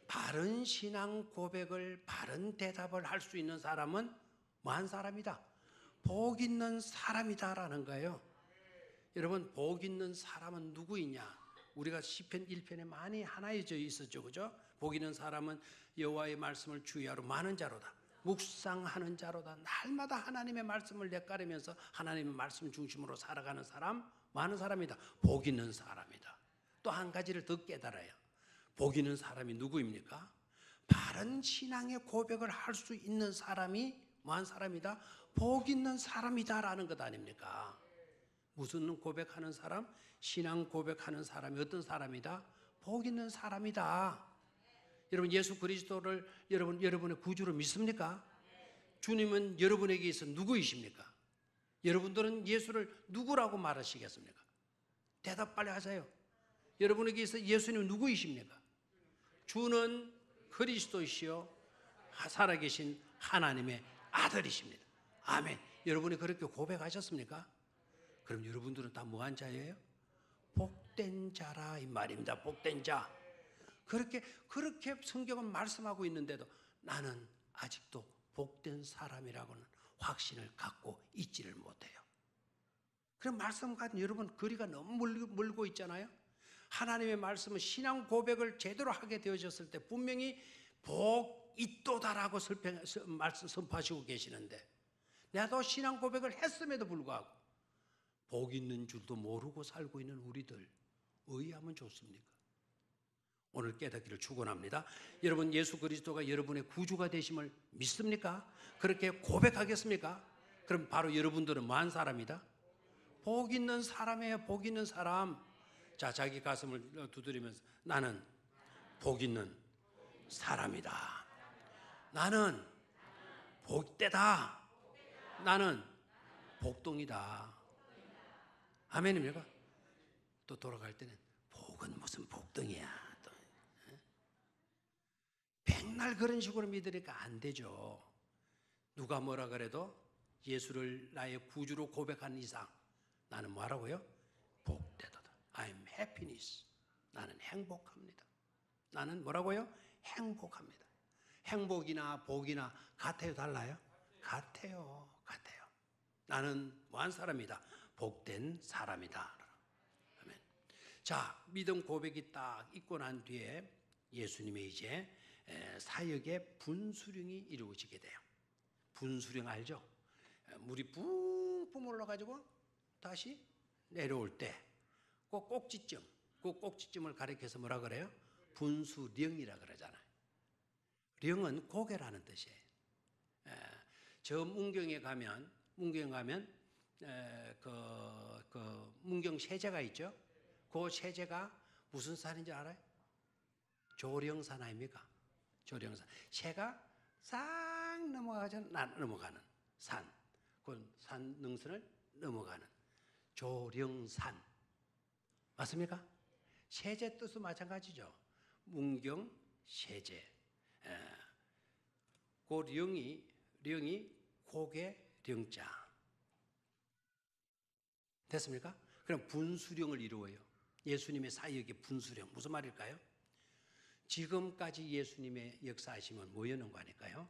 바른 신앙 고백을 바른 대답을 할 수 있는 사람은 뭐한 사람이다? 복 있는 사람이다라는 거예요. 여러분 복 있는 사람은 누구이냐? 우리가 시편 1편에 많이 하나여져 있었죠. 그죠? 복 있는 사람은 여호와의 말씀을 주의하러 많은 자로다. 묵상하는 자로다. 날마다 하나님의 말씀을 내가리면서 하나님의 말씀 중심으로 살아가는 사람, 많은 사람이다. 복 있는 사람이다. 또 한 가지를 더 깨달아요. 복 있는 사람이 누구입니까? 바른 신앙의 고백을 할 수 있는 사람이 뭐한 사람이다? 복 있는 사람이다라는 것 아닙니까? 무슨 고백하는 사람? 신앙 고백하는 사람이 어떤 사람이다? 복 있는 사람이다. 여러분 예수 그리스도를 여러분의 구주로 믿습니까? 주님은 여러분에게 있어 누구이십니까? 여러분들은 예수를 누구라고 말하시겠습니까? 대답 빨리 하세요. 여러분에게 있어 예수님은 누구이십니까? 주는 그리스도이시요 살아계신 하나님의 아들이십니다. 아멘. 여러분이 그렇게 고백하셨습니까? 그럼 여러분들은 다 뭐한 자예요? 복된 자라 이 말입니다. 복된 자. 그렇게 성경은 말씀하고 있는데도 나는 아직도 복된 사람이라고는 확신을 갖고 있지를 못해요. 그럼 말씀과 여러분 거리가 너무 멀고 있잖아요. 하나님의 말씀은 신앙 고백을 제대로 하게 되어졌을 때 분명히 복 있도다라고 말씀 선포하시고 계시는데 나도 신앙 고백을 했음에도 불구하고 복 있는 줄도 모르고 살고 있는 우리들 의하면 좋습니까? 오늘 깨닫기를 축원합니다. 여러분 예수 그리스도가 여러분의 구주가 되심을 믿습니까? 그렇게 고백하겠습니까? 그럼 바로 여러분들은 뭐한 사람이다? 복 있는 사람이에요. 복 있는 사람. 자, 자기 가슴을 두드리면서 나는 복 있는 사람이다. 나는 복되다. 나는 복동이다. 아멘입니까? 또 돌아갈 때는 복은 무슨 복덩이야. 또. 백날 그런 식으로 믿으니까 안 되죠. 누가 뭐라 그래도 예수를 나의 구주로 고백한 이상 나는 뭐라고요? 복되다. I'm happiness. 나는 행복합니다. 나는 뭐라고요? 행복합니다. 행복이나 복이나 같아요? 달라요? 같아요. 나는 뭐한 사람이다? 복된 사람이다. 아멘. 자, 믿음 고백이 딱 있고 난 뒤에 예수님의 이제 사역의 분수령이 이루어지게 돼요. 분수령 알죠? 물이 붕붕 올라가지고 다시 내려올 때 그 꼭지점을 가리켜서 뭐라 그래요? 분수령이라 그러잖아요. 령은 고개라는 뜻이에요. 저 문경에 가면 문경 세제가 있죠. 그 세제가 무슨 산인지 알아요? 조령산 아닙니까? 조령산. 새가 싹 넘어가는 산. 그 산 능선을 넘어가는 조령산. 맞습니까? 세제 뜻은 마찬가지죠. 문경 세제. 그 령이 고개 령자. 됐습니까? 그럼 분수령을 이루어요. 예수님의 사역의 분수령. 무슨 말일까요? 지금까지 예수님의 역사하심은 뭐였는 거 아닐까요?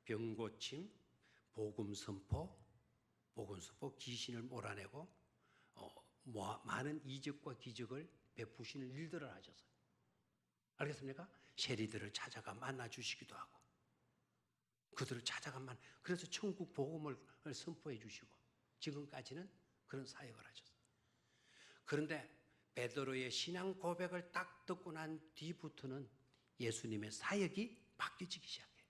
병고침, 복음 선포, 귀신을 몰아내고 많은 이적과 기적을 베푸시는 일들을 하셨어요. 알겠습니까? 세리들을 찾아가 만나 주시기도 하고 그들을 찾아가 그래서 천국 복음을 선포해 주시고 지금까지는 그런 사역을 하셨어요. 그런데 베드로의 신앙 고백을 딱 듣고 난 뒤부터는 예수님의 사역이 바뀌어지기 시작해요.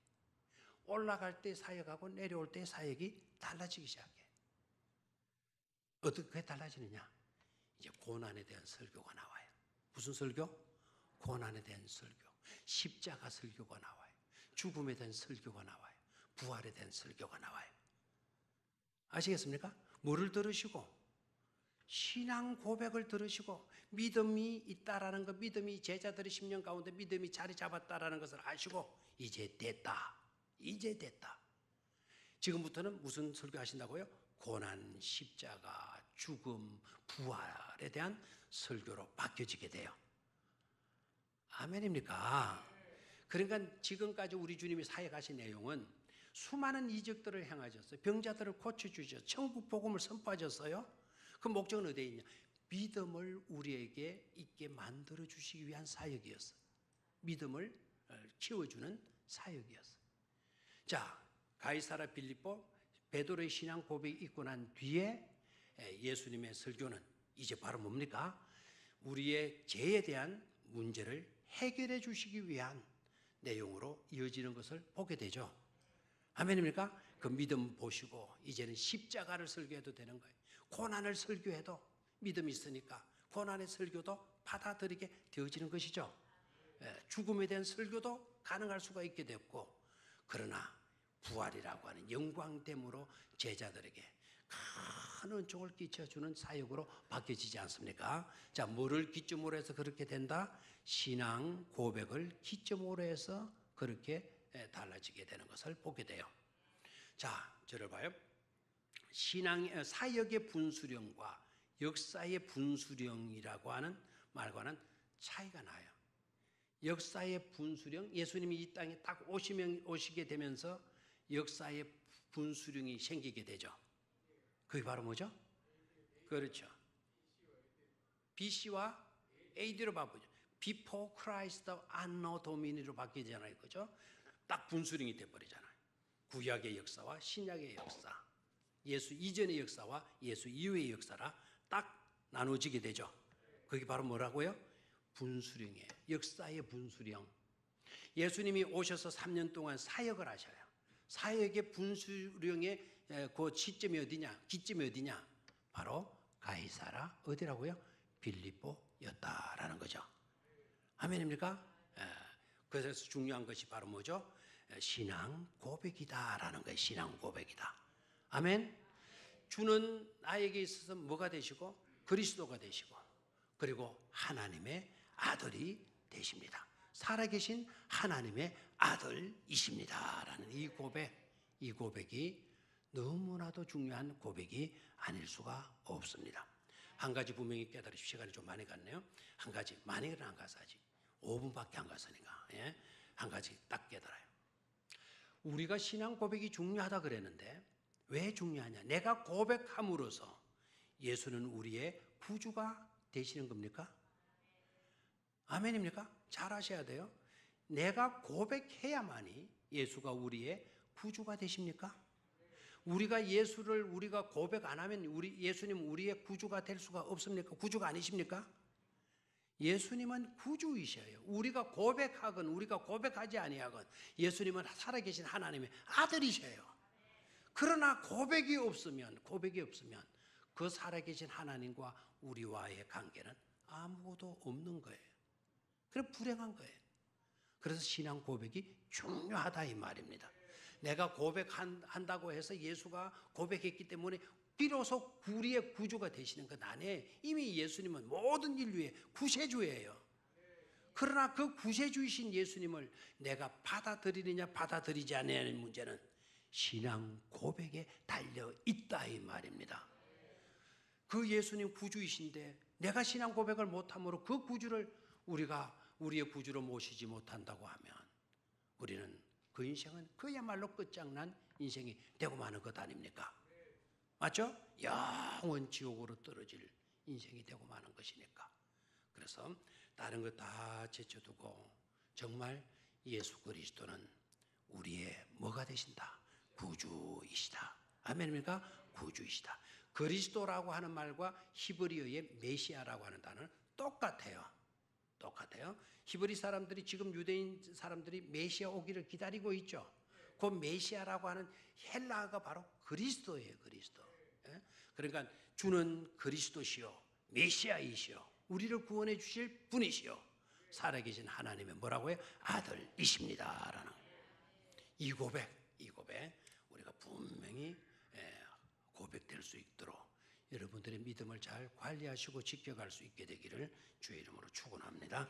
올라갈 때 사역하고 내려올 때 사역이 달라지기 시작해요. 어떻게 달라지느냐? 이제 고난에 대한 설교가 나와요. 무슨 설교? 고난에 대한 설교. 십자가 설교가 나와요. 죽음에 대한 설교가 나와요. 부활에 대한 설교가 나와요. 아시겠습니까? 뭐를 들으시고? 신앙 고백을 들으시고 믿음이 있다라는 것, 믿음이 제자들의 10년 가운데 믿음이 자리 잡았다라는 것을 아시고 이제 됐다. 지금부터는 무슨 설교하신다고요? 고난, 십자가, 죽음, 부활에 대한 설교로 바뀌어지게 돼요. 아멘입니까? 그러니까 지금까지 우리 주님이 사역하신 내용은 수많은 이적들을 행하셨어요. 병자들을 고쳐주셨어요. 천국 복음을 선포하셨어요. 그 목적은 어디에 있냐? 믿음을 우리에게 있게 만들어 주시기 위한 사역이었어요. 믿음을 키워주는 사역이었어요. 자, 가이사라 빌립보 베드로의 신앙 고백이 있고 난 뒤에 예수님의 설교는 이제 바로 뭡니까? 우리의 죄에 대한 문제를 해결해 주시기 위한 내용으로 이어지는 것을 보게 되죠. 아멘입니까? 그 믿음 보시고 이제는 십자가를 설교해도 되는 거예요. 고난을 설교해도 믿음이 있으니까 고난의 설교도 받아들이게 되어지는 것이죠. 죽음에 대한 설교도 가능할 수가 있게 됐고, 그러나 부활이라고 하는 영광됨으로 제자들에게 큰 은총을 끼쳐주는 사역으로 바뀌어지지 않습니까? 자, 뭐를 기점으로 해서 그렇게 된다? 신앙 고백을 기점으로 해서 그렇게 달라지게 되는 것을 보게 돼요. 자, 저를 봐요. 사역의 분수령과 역사의 분수령이라고 하는 말과는 차이가 나요. 역사의 분수령, 예수님이 이 땅에 딱 오시게 되면서 역사의 분수령이 생기게 되죠. 그게 바로 뭐죠? 그렇죠. BC와 AD로 바꾸죠. Before Christ, Anno Domini로 바뀌잖아요. 그죠? 딱 분수령이 돼버리잖아요. 구약의 역사와 신약의 역사, 예수 이전의 역사와 예수 이후의 역사라 딱 나눠지게 되죠. 그게 바로 뭐라고요? 분수령이에요. 역사의 분수령. 예수님이 오셔서 3년 동안 사역을 하셔요. 사역의 분수령의 그 시점이 어디냐? 기점이 어디냐? 바로 가이사라 어디라고요? 빌립보였다라는 거죠. 아멘입니까? 그래서 중요한 것이 바로 뭐죠? 신앙 고백이다라는 거예요. 신앙 고백이다. 아멘. 주는 나에게 있어서 뭐가 되시고 그리스도가 되시고 그리고 하나님의 아들이 되십니다. 살아계신 하나님의 아들이십니다라는 이 고백이 너무나도 중요한 고백이 아닐 수가 없습니다. 한 가지 분명히 깨달으시고 시간이 좀 많이 갔네요. 한 가지, 많이는 안 가서 아직 5분밖에 안 갔으니까 한 가지 딱 깨달아요. 우리가 신앙 고백이 중요하다 그랬는데 왜 중요하냐? 내가 고백함으로써 예수는 우리의 구주가 되시는 겁니까? 아멘입니까? 잘 하셔야 돼요. 내가 고백해야만이 예수가 우리의 구주가 되십니까? 우리가 고백 안 하면 예수님 우리의 구주가 될 수가 없습니까? 구주가 아니십니까? 예수님은 구주이셔요. 우리가 고백하건 우리가 고백하지 아니하건 예수님은 살아계신 하나님의 아들이셔요. 그러나 고백이 없으면 그 살아계신 하나님과 우리와의 관계는 아무것도 없는 거예요. 그래서 불행한 거예요. 그래서 신앙 고백이 중요하다 이 말입니다. 내가 고백한다고 해서 예수가 고백했기 때문에 비로소 우리의 구주가 되시는 것 안에 이미 예수님은 모든 인류의 구세주예요. 그러나 그 구세주이신 예수님을 내가 받아들이느냐 받아들이지 않느냐는 문제는 신앙 고백에 달려 있다 이 말입니다. 그 예수님 구주이신데 내가 신앙 고백을 못함으로 그 구주를 우리가 우리의 구주로 모시지 못한다고 하면 우리는 그 인생은 그야말로 끝장난 인생이 되고 마는 것 아닙니까? 맞죠? 영원 지옥으로 떨어질 인생이 되고 마는 것이니까. 그래서 다른 것 다 제쳐두고 정말 예수 그리스도는 우리의 뭐가 되신다? 구주이시다. 아멘입니까? 구주이시다. 그리스도라고 하는 말과 히브리어의 메시아라고 하는 단어는 똑같아요. 히브리 사람들이 지금 유대인 사람들이 메시아 오기를 기다리고 있죠. 그 메시아라고 하는 헬라어가 바로 그리스도예요. 그리스도. 그러니까 주는 그리스도시요 메시아이시요 우리를 구원해 주실 분이시요 살아계신 하나님의 뭐라고요? 아들이십니다라는 이 고백 우리가 분명히 고백될 수 있도록 여러분들의 믿음을 잘 관리하시고 지켜갈 수 있게 되기를 주의 이름으로 축원합니다.